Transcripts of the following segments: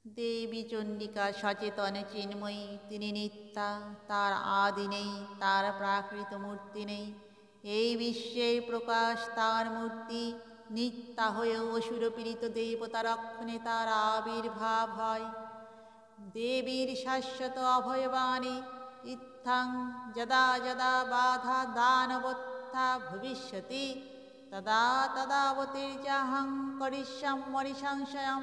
দেবী চণ্ডিকা সচেতন চিন্ময়ী, তিনি নিত্যা, তার আদি নেই, তার প্রাকৃত মূর্তি নেই। এই বিশ্বের প্রকাশ তার মূর্তি, নিত্যা হয়েও অসুরপীড়িত দেবতা রক্ষণে তার আবির্ভাব হয়। দেবীর শাশ্বত অভয়বাণী, ইত্থাং যদা যদা বাধা দানবত্থা ভবিষ্যতি তদা তদাবতীর্যাহং করিষ্যাম্যরি সংশয়ম।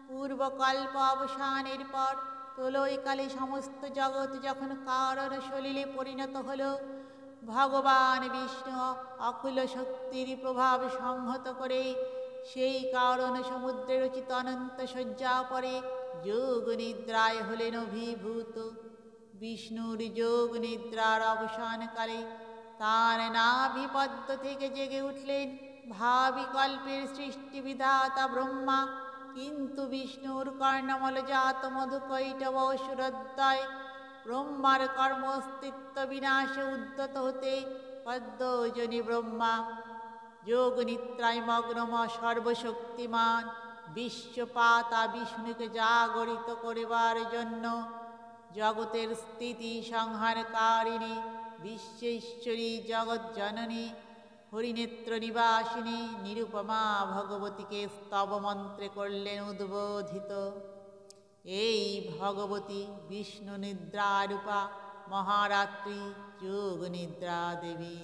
পূর্বকল্প অবসানের পর প্রলয়কালে সমস্ত জগৎ যখন কারণ সলিলে পরিণত হল, ভগবান বিষ্ণু অখুল শক্তির প্রভাব সংহত করে সেই কারণ সমুদ্রে রচিত অনন্ত শয্যা পরে যোগ নিদ্রায় হলেন অভিভূত। বিষ্ণুর যোগ নিদ্রার অবসানকালে তার নাভিপদ্ম থেকে জেগে উঠলেন ভাবিকল্পের সৃষ্টিবিধাতা ব্রহ্মা। কিন্তু বিষ্ণুর কর্ণমলজাত মধুকৈটব অসুরোদ্দয় ব্রহ্মার কর্ম অস্তিত্ব বিনাশে উদ্যত হতে পদ্মজনী ব্রহ্মা যোগ নিদ্রায় মগ্নম সর্বশক্তিমান বিশ্বপাতা বিষ্ণুকে জাগরিত করিবার জন্য জগতের স্থিতি সংহারকারিণী বিশ্বেশ্বরী জগজ্জননী হরিনেত্র নিবাসিনী নিরুপমা ভগবতীকে স্তবমন্ত্রে করলেন উদ্বোধিত। এই ভগবতী বিষ্ণু নিদ্রারূপা মহারাত্রি যোগ নিদ্রা দেবী।